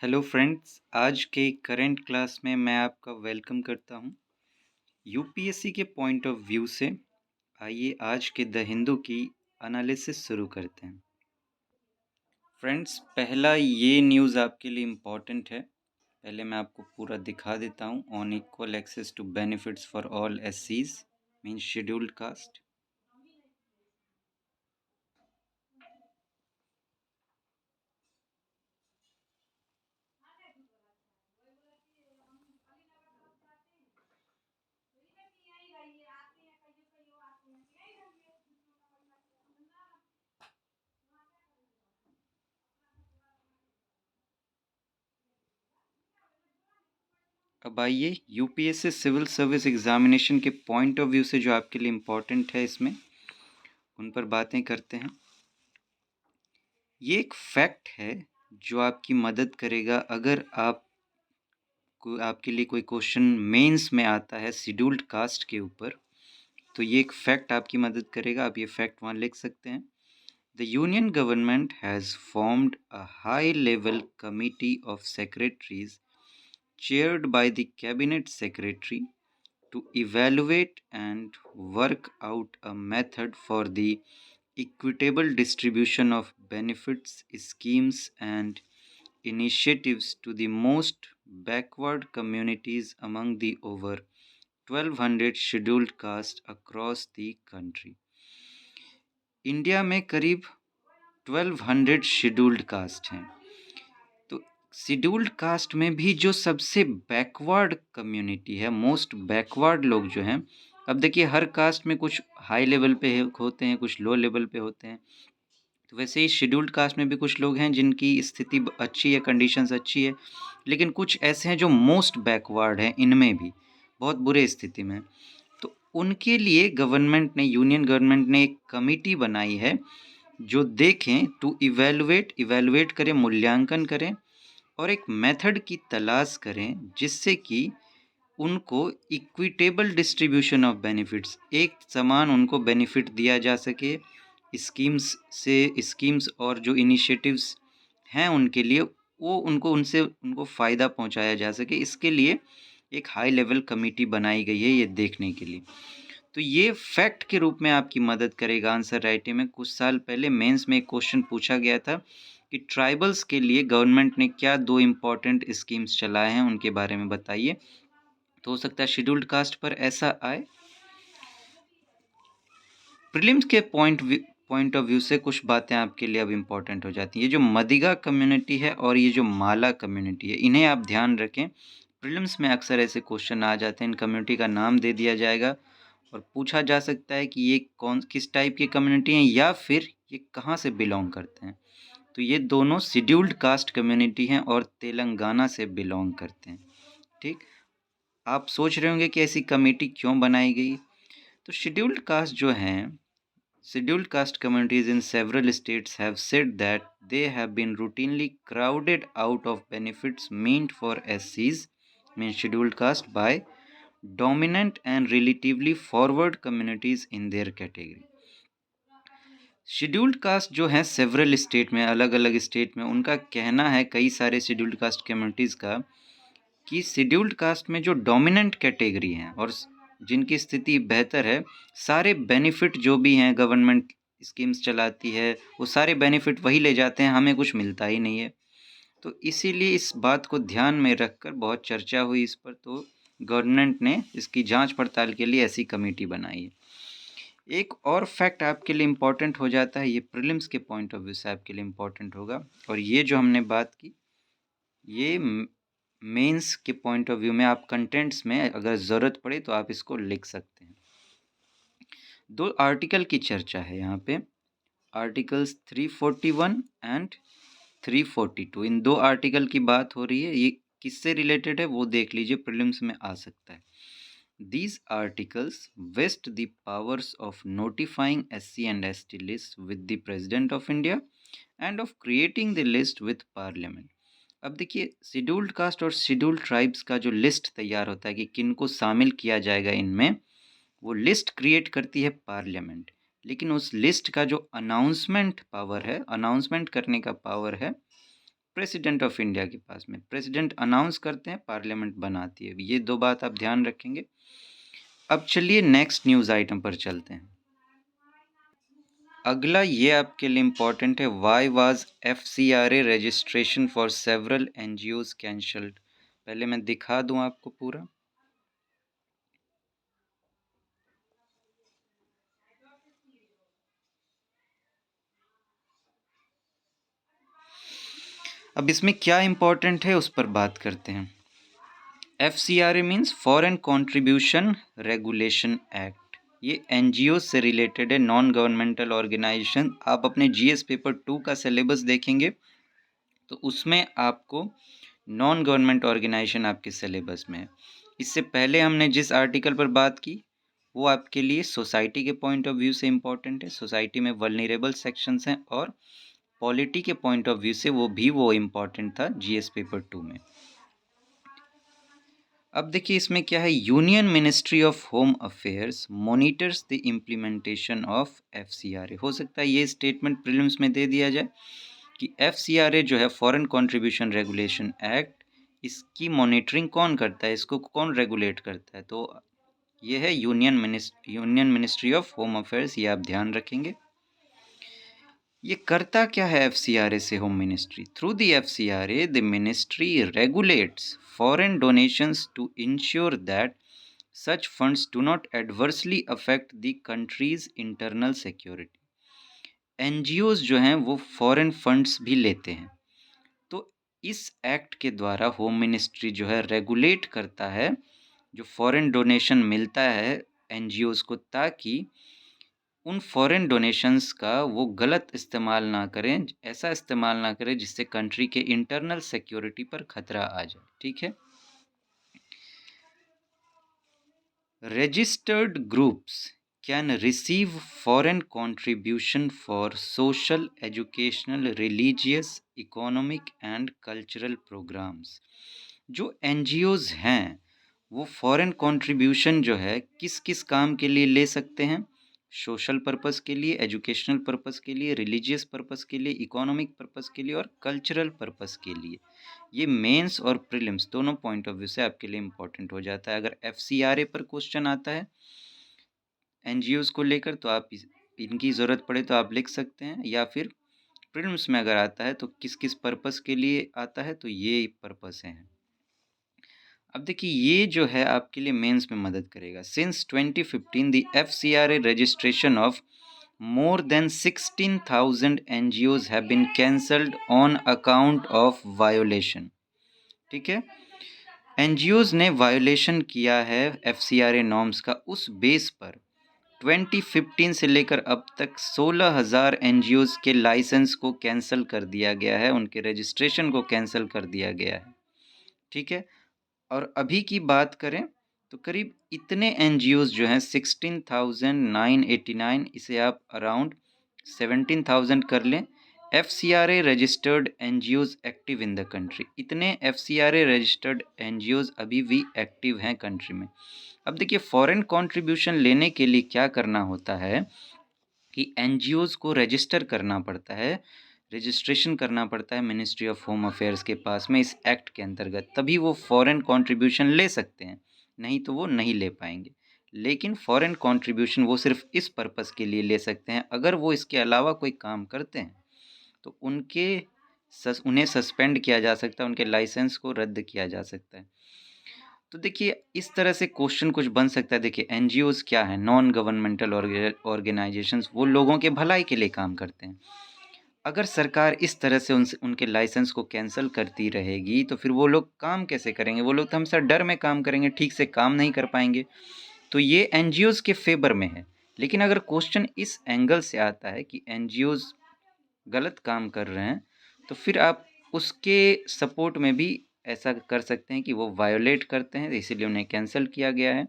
Hello friends, आज के current class में मैं आपका वेलकम करता हूं। आज के करंट क्लास में मैं आपका वेलकम करता हूं यूपीएससी के पॉइंट ऑफ व्यू से। आइए आज के द हिंदू की एनालिसिस शुरू करते हैं। फ्रेंड्स, पहला ये न्यूज़ आपके लिए इम्पॉर्टेंट है। पहले मैं आपको पूरा दिखा देता हूं। On equal access to benefits for all एससीज मींस शेड्यूल्ड कास्ट। अब आइए यूपीएससी सिविल सर्विस एग्जामिनेशन के पॉइंट ऑफ व्यू से जो आपके लिए इम्पोर्टेंट है इसमें उन पर बातें करते हैं। ये एक फैक्ट है जो आपकी मदद करेगा अगर आपके लिए कोई क्वेश्चन मेंस में आता है शेड्यूल्ड कास्ट के ऊपर, तो ये एक फैक्ट आपकी मदद करेगा। आप ये फैक्ट वहाँ लिख सकते हैं। The union government has formed a high level committee of secretaries chaired by the cabinet secretary to evaluate and work out a method for the equitable distribution of benefits, schemes, and initiatives to the most backward communities among the over 1200 scheduled castes across the country. India में करीब 1200 scheduled caste हैं। तो scheduled caste में भी जो सबसे backward community है, most backward लोग जो हैं, अब देखिए हर कास्ट में कुछ हाई लेवल पे होते हैं, कुछ लो लेवल पे होते हैं। तो वैसे ही शेड्यूल्ड कास्ट में भी कुछ लोग हैं जिनकी स्थिति अच्छी है, कंडीशंस अच्छी है, लेकिन कुछ ऐसे हैं जो मोस्ट बैकवर्ड हैं, इनमें भी बहुत बुरे स्थिति में। तो उनके लिए गवर्नमेंट ने, यूनियन गवर्नमेंट ने एक कमिटी बनाई है जो देखें, टू इवेलुएट करें, मूल्यांकन करें और एक मेथड की तलाश करें जिससे कि उनको इक्विटेबल डिस्ट्रीब्यूशन ऑफ बेनिफिट्स, एक समान उनको बेनिफिट दिया जा सके। स्कीम्स और जो इनिशिएटिव्स हैं उनके लिए, वो उनको फ़ायदा पहुंचाया जा सके। इसके लिए एक हाई लेवल कमेटी बनाई गई है ये देखने के लिए। तो ये फैक्ट के रूप में आपकी मदद करेगा आंसर राइटिंग में। कुछ साल पहले मेंस में एक क्वेश्चन पूछा गया था कि ट्राइबल्स के लिए गवर्नमेंट ने क्या 2 इम्पॉर्टेंट स्कीम्स चलाए हैं, उनके बारे में बताइए। तो हो सकता है शेड्यूल्ड कास्ट पर ऐसा आए। प्रीलिम्स के पॉइंट ऑफ व्यू से कुछ बातें आपके लिए अब इम्पॉर्टेंट हो जाती हैं। ये जो मदिगा कम्युनिटी है और ये जो माला कम्युनिटी है, इन्हें आप ध्यान रखें। प्रीलिम्स में अक्सर ऐसे क्वेश्चन आ जाते हैं। इन कम्युनिटी का नाम दे दिया जाएगा और पूछा जा सकता है कि ये किस टाइप की कम्युनिटी हैं या फिर ये कहाँ से बिलोंग करते हैं। तो ये दोनों शेड्यूल्ड कास्ट कम्युनिटी हैं और तेलंगाना से बिलोंग करते हैं। ठीक, आप सोच रहे होंगे कि ऐसी कमेटी क्यों बनाई गई। तो शेड्यूल्ड कास्ट जो हैं, scheduled caste communities in several states have said that they have been routinely crowded out of benefits meant for SCs, means scheduled caste, by dominant and relatively forward communities in their category. Scheduled caste जो है several state में, अलग अलग state में, उनका कहना है कई सारे शेड्यूल्ड कास्ट कम्युनिटीज़ का कि शेड्यूल्ड कास्ट में जो डोमिनेंट कैटेगरी हैं और जिनकी स्थिति बेहतर है, सारे बेनिफिट जो भी हैं गवर्नमेंट स्कीम्स चलाती है, वो सारे बेनिफिट वही ले जाते हैं, हमें कुछ मिलता ही नहीं है। तो इसीलिए इस बात को ध्यान में रखकर बहुत चर्चा हुई इस पर, तो गवर्नमेंट ने इसकी जांच पड़ताल के लिए ऐसी कमेटी बनाई है। एक और फैक्ट आपके लिए इम्पॉर्टेंट हो जाता है, ये प्रीलिम्स के पॉइंट ऑफ व्यू से आपके लिए इम्पॉर्टेंट होगा, और ये जो हमने बात की ये मेंस के पॉइंट ऑफ व्यू में आप कंटेंट्स में अगर ज़रूरत पड़े तो आप इसको लिख सकते हैं। 2 आर्टिकल की चर्चा है यहाँ पे, आर्टिकल्स 341 एंड 342। इन 2 आर्टिकल की बात हो रही है। ये किससे रिलेटेड है वो देख लीजिए, प्रीलिम्स में आ सकता है। These articles vest the powers of notifying SC and ST list with the President of India and of creating the list with Parliament. अब देखिए, शेड्यूल्ड कास्ट और शेड्यूल्ड ट्राइब्स का जो लिस्ट तैयार होता है कि किन को शामिल किया जाएगा इनमें, वो लिस्ट क्रिएट करती है पार्लियामेंट। लेकिन उस लिस्ट का जो अनाउंसमेंट पावर है, अनाउंसमेंट करने का पावर है प्रेसिडेंट ऑफ इंडिया के पास में। प्रेसिडेंट अनाउंस करते हैं, पार्लियामेंट बनाती है। ये दो बात आप ध्यान रखेंगे। अब चलिए नेक्स्ट न्यूज़ आइटम पर चलते हैं। अगला ये आपके लिए इम्पोर्टेंट है, why was FCRA registration for several NGOs cancelled. पहले मैं दिखा दूं आपको पूरा। अब इसमें क्या इम्पोर्टेंट है उस पर बात करते हैं। FCRA means foreign contribution regulation act. ये NGO से रिलेटेड है, नॉन गवर्नमेंटल ऑर्गेनाइजेशन। आप अपने GS पेपर 2 का सिलेबस देखेंगे तो उसमें आपको नॉन गवर्नमेंट ऑर्गेनाइजेशन आपके सिलेबस में है। इससे पहले हमने जिस आर्टिकल पर बात की वो आपके लिए सोसाइटी के पॉइंट ऑफ व्यू से इम्पोर्टेंट है। सोसाइटी में वल्नरेबल सेक्शंस हैं और पॉलिटी के पॉइंट ऑफ व्यू से वो इम्पोर्टेंट था GS पेपर 2 में। अब देखिए इसमें क्या है, union ministry of home affairs monitors the implementation of FCRA। हो सकता है ये स्टेटमेंट प्रीलिम्स में दे दिया जाए कि FCRA जो है फॉरेन कंट्रीब्यूशन रेगुलेशन एक्ट, इसकी मॉनिटरिंग कौन करता है, इसको कौन रेगुलेट करता है। तो ये है union ministry of home affairs, ये आप ध्यान रखेंगे। ये करता क्या है FCRA से home ministry? Through the FCRA the ministry regulates foreign donations to ensure that such funds do not adversely affect the country's internal security. NGOs जो हैं वो फॉरेन फंड्स भी लेते हैं, तो इस एक्ट के द्वारा होम मिनिस्ट्री जो है रेगुलेट करता है जो फॉरेन डोनेशन मिलता है NGOs को, ताकि उन फॉरेन डोनेशंस का वो गलत इस्तेमाल ना करें, ऐसा इस्तेमाल ना करें जिससे कंट्री के इंटरनल सिक्योरिटी पर खतरा आ जाए। ठीक है। Registered groups can receive foreign contribution for social, educational, religious, economic and cultural programmes. जो NGOs हैं वो फॉरेन कंट्रीब्यूशन जो है किस किस काम के लिए ले सकते हैं? सोशल पर्पस के लिए, एजुकेशनल पर्पस के लिए, रिलीजियस पर्पस के लिए, इकोनॉमिक पर्पस के लिए और कल्चरल पर्पस के लिए। ये मेंस और प्रीलिम्स दोनों पॉइंट ऑफ व्यू से आपके लिए इम्पोर्टेंट हो जाता है। अगर FCRA पर क्वेश्चन आता है NGOs को लेकर तो आप इनकी ज़रूरत पड़े तो आप लिख सकते हैं, या फिर प्रीलिम्स में अगर आता है तो किस किस पर्पस के लिए आता है तो ये पर्पस हैं। अब देखिए ये जो है आपके लिए मेंस में मदद करेगा। Since 2015 the FCRA registration of more than 16,000 NGOs have been cancelled on account of violation। ठीक है, NGOs ने वायोलेशन किया है FCRA नॉर्म्स का, उस बेस पर 2015 से लेकर अब तक 16,000 NGOs के लाइसेंस को कैंसिल कर दिया गया है, उनके रजिस्ट्रेशन को कैंसिल कर दिया गया है। ठीक है, और अभी की बात करें तो करीब इतने NGOs जो हैं 16,989, इसे आप अराउंड 17,000 कर लें, FCRA registered NGOs active in the country. इतने FCRA रजिस्टर्ड NGOs अभी भी एक्टिव हैं कंट्री में। अब देखिए फॉरेन कंट्रीब्यूशन लेने के लिए क्या करना होता है कि NGOs को रजिस्टर करना पड़ता है, रजिस्ट्रेशन करना पड़ता है मिनिस्ट्री ऑफ होम अफेयर्स के पास में इस एक्ट के अंतर्गत, तभी वो फॉरेन कंट्रीब्यूशन ले सकते हैं, नहीं तो वो नहीं ले पाएंगे। लेकिन फॉरेन कंट्रीब्यूशन वो सिर्फ इस पर्पस के लिए ले सकते हैं, अगर वो इसके अलावा कोई काम करते हैं तो उन्हें सस्पेंड किया जा सकता है, उनके लाइसेंस को रद्द किया जा सकता है। तो देखिए इस तरह से क्वेश्चन कुछ बन सकता है। देखिए NGOs क्या है, नॉन गवर्नमेंटल ऑर्गेनाइजेशंस, वो लोगों के भलाई के लिए काम करते हैं। अगर सरकार इस तरह से उनके लाइसेंस को कैंसिल करती रहेगी तो फिर वो लोग काम कैसे करेंगे? वो लोग तो हमेशा डर में काम करेंगे, ठीक से काम नहीं कर पाएंगे। तो ये NGOs के फेवर में है। लेकिन अगर क्वेश्चन इस एंगल से आता है कि NGOs गलत काम कर रहे हैं तो फिर आप उसके सपोर्ट में भी ऐसा कर सकते हैं कि वो वायोलेट करते हैं, इसीलिए उन्हें कैंसिल किया गया है।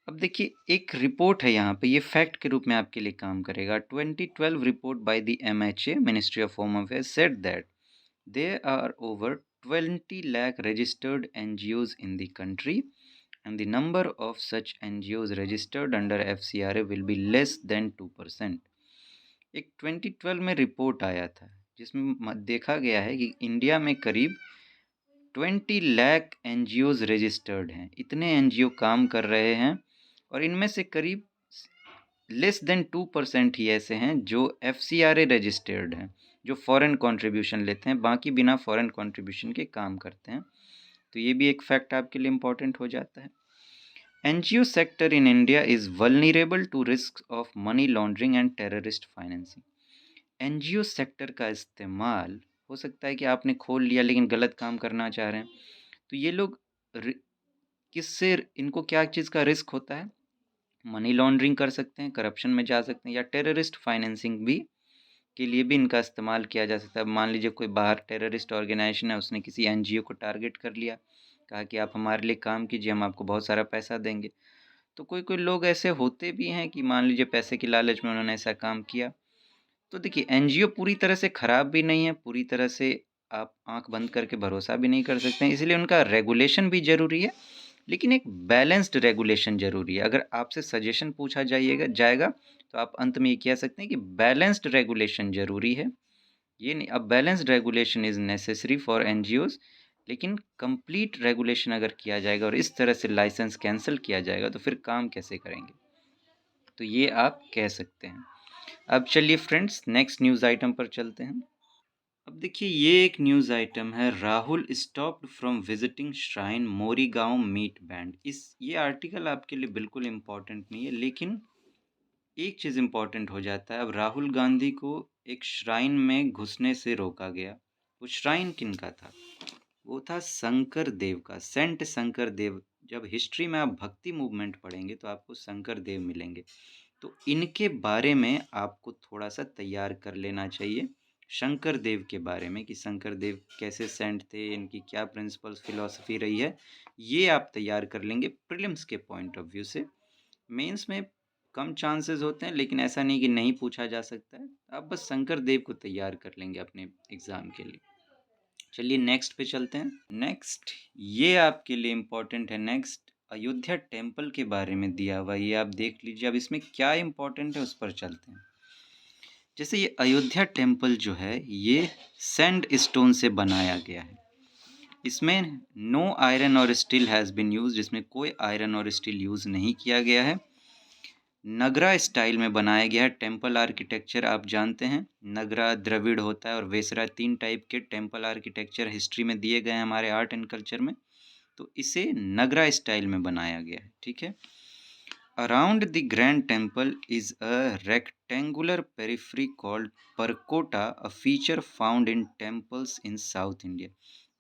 अब देखिए एक रिपोर्ट है यहाँ पे, ये फैक्ट के रूप में आपके लिए काम करेगा। 2012 report by the MHA ministry of home affairs said that there are over 20 lakh registered NGOs in the country and the number of such NGOs registered under FCRA will be less than 2%। एक 2012 में report आया था जिसमें देखा गया है कि India में करीब 20 लाख एनजीओज रजिस्टर्ड हैं। इतने एनजीओ काम कर रहे हैं और इनमें से करीब लेस देन 2% ही ऐसे हैं जो FCRA रजिस्टर्ड हैं, जो फॉरेन कंट्रीब्यूशन लेते हैं, बाकी बिना फॉरेन कंट्रीब्यूशन के काम करते हैं। तो ये भी एक फैक्ट आपके लिए इम्पोर्टेंट हो जाता है। NGO sector in India is vulnerable to risks of money laundering and terrorist financing. NGO sector का इस्तेमाल हो सकता है कि आपने खोल लिया लेकिन गलत काम करना चाह रहे हैं, तो ये लोग किससे, इनको क्या चीज़ का रिस्क होता है? मनी लॉन्ड्रिंग कर सकते हैं, करप्शन में जा सकते हैं, या टेररिस्ट फाइनेंसिंग भी के लिए भी इनका इस्तेमाल किया जा सकता है। मान लीजिए कोई बाहर टेररिस्ट ऑर्गेनाइजेशन है, उसने किसी NGO को टारगेट कर लिया, कहा कि आप हमारे लिए काम कीजिए, हम आपको बहुत सारा पैसा देंगे। तो कोई कोई लोग ऐसे होते भी हैं कि मान लीजिए पैसे की लालच में उन्होंने ऐसा काम किया। तो देखिए NGO पूरी तरह से ख़राब भी नहीं है, पूरी तरह से आप आंख बंद करके भरोसा भी नहीं कर सकते हैं, इसलिए उनका रेगुलेशन भी ज़रूरी है, लेकिन एक बैलेंस्ड रेगुलेशन ज़रूरी है। अगर आपसे सजेशन पूछा जाएगा तो आप अंत में ये कह सकते हैं कि बैलेंस्ड रेगुलेशन ज़रूरी है। ये नहीं, अब balanced regulation is necessary for NGOs, लेकिन कंप्लीट रेगुलेशन अगर किया जाएगा और इस तरह से लाइसेंस कैंसिल किया जाएगा तो फिर काम कैसे करेंगे? तो ये आप कह सकते हैं। अब चलिए फ्रेंड्स, नेक्स्ट न्यूज़ आइटम पर चलते हैं। अब देखिए, ये एक न्यूज़ आइटम है, Rahul stopped from visiting shrine Morigaon मीट बैंड। ये आर्टिकल आपके लिए बिल्कुल इम्पोर्टेंट नहीं है, लेकिन एक चीज़ इम्पोर्टेंट हो जाता है। अब राहुल गांधी को एक श्राइन में घुसने से रोका गया। वो श्राइन किन का था? वो था शंकर देव का, सेंट शंकर देव। जब हिस्ट्री में आप भक्ति मूवमेंट पढ़ेंगे तो आपको शंकर देव मिलेंगे, तो इनके बारे में आपको थोड़ा सा तैयार कर लेना चाहिए, शंकर देव के बारे में, कि शंकर देव कैसे सेंट थे, इनकी क्या प्रिंसिपल्स फिलॉसफी रही है, ये आप तैयार कर लेंगे प्रीलिम्स के पॉइंट ऑफ व्यू से। मेंस में कम चांसेस होते हैं, लेकिन ऐसा नहीं कि नहीं पूछा जा सकता है। आप बस शंकर देव को तैयार कर लेंगे अपने एग्ज़ाम के लिए। चलिए नेक्स्ट पे चलते हैं। नेक्स्ट ये आपके लिए इम्पोर्टेंट है। नेक्स्ट अयोध्या टेम्पल के बारे में दिया हुआ, ये आप देख लीजिए। अब इसमें क्या इम्पोर्टेंट है उस पर चलते हैं। जैसे ये अयोध्या टेम्पल जो है, ये सैंड स्टोन से बनाया गया है। इसमें नो आयरन और स्टील हैज़ बीन यूज, इसमें कोई आयरन और स्टील यूज़ नहीं किया गया है। नगरा स्टाइल में बनाया गया है। टेम्पल आर्किटेक्चर आप जानते हैं, नगरा, द्रविड़ होता है और वेसरा, 3 टाइप के टेम्पल आर्किटेक्चर हिस्ट्री में दिए गए हैं हमारे आर्ट एंड कल्चर में। तो इसे नगरा स्टाइल में बनाया गया है, ठीक है। Around the grand temple is a rectangular periphery called परकोटा, a feature found in temples in South India.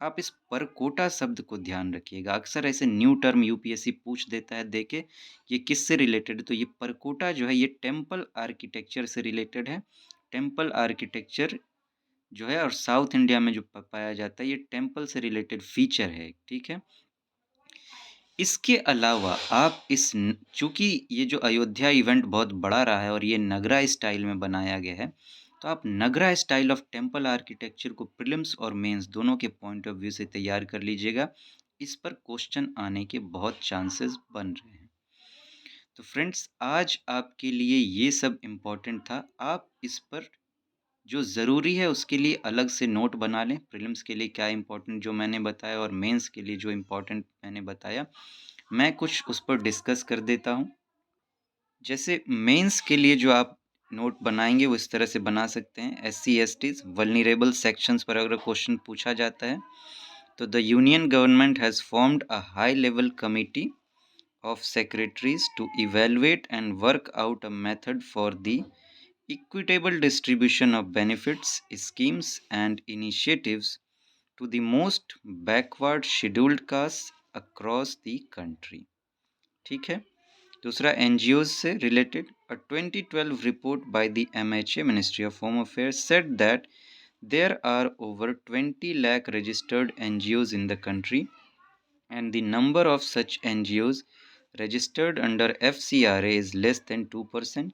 आप इस परकोटा शब्द को ध्यान रखिएगा, अक्सर ऐसे न्यू टर्म UPSC पूछ देता है, देखे ये किससे रिलेटेड है। तो ये परकोटा जो है, ये टेम्पल आर्किटेक्चर से रिलेटेड है। टेम्पल आर्किटेक्चर जो है और साउथ इंडिया में जो पाया जाता है, ये टेम्पल से रिलेटेड फीचर है, ठीक है। इसके अलावा आप चूँकि ये जो अयोध्या इवेंट बहुत बड़ा रहा है और ये नगरा स्टाइल में बनाया गया है, तो आप नगरा स्टाइल ऑफ टेम्पल आर्किटेक्चर को प्रीलिम्स और मेंस दोनों के पॉइंट ऑफ व्यू से तैयार कर लीजिएगा। इस पर क्वेश्चन आने के बहुत चांसेस बन रहे हैं। तो फ्रेंड्स, आज आपके लिए ये सब इम्पोर्टेंट था। आप इस पर जो ज़रूरी है उसके लिए अलग से नोट बना लें। प्रीलिम्स के लिए क्या इम्पोर्टेंट जो मैंने बताया और मेंस के लिए जो इम्पोर्टेंट मैंने बताया, मैं कुछ उस पर डिस्कस कर देता हूँ। जैसे मेंस के लिए जो आप नोट बनाएंगे वो इस तरह से बना सकते हैं। SC/STs वल्नरेबल सेक्शंस पर अगर क्वेश्चन पूछा जाता है तो the union government has formed a high level committee of secretaries to evaluate and work out a method for the equitable distribution of benefits, schemes, and initiatives to the most backward scheduled castes across the country. ठीक है। दूसरा NGOs से related, a 2012 report by the MHA Ministry of Home Affairs said that there are over 20 lakh registered NGOs in the country and the number of such NGOs registered under FCRA is less than 2%.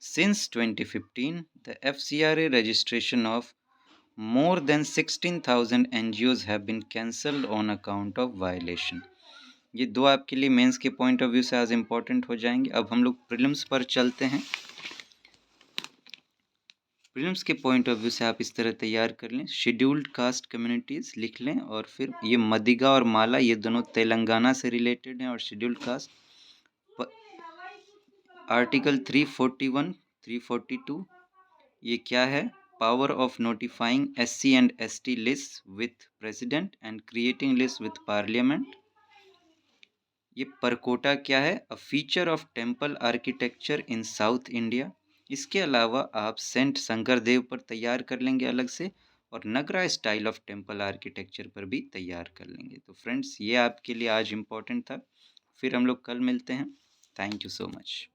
Since 2015, the FCRA registration of more than 16,000 NGOs have been cancelled on account of violation. ये दो आपके लिए mains के point of view से आज important हो जाएंगे। अब हम लोग प्रीलिम्स पर चलते हैं। प्रीलिम्स के पॉइंट ऑफ व्यू से आप इस तरह तैयार कर लें, शेड्यूल्ड कास्ट कम्युनिटीज़ लिख लें, और फिर ये मदिगा और माला ये दोनों तेलंगाना से रिलेटेड हैं, और शेड्यूल्ड कास्ट आर्टिकल 341 342 ये क्या है, power of notifying SC and ST list with president and creating list with parliament. ये परकोटा क्या है, a feature of temple architecture in South India. इसके अलावा आप सेंट शंकर देव पर तैयार कर लेंगे अलग से, और नगरा स्टाइल ऑफ टेम्पल आर्किटेक्चर पर भी तैयार कर लेंगे। तो फ्रेंड्स ये आपके लिए आज इम्पोर्टेंट था। फिर हम लोग कल मिलते हैं। Thank you so much.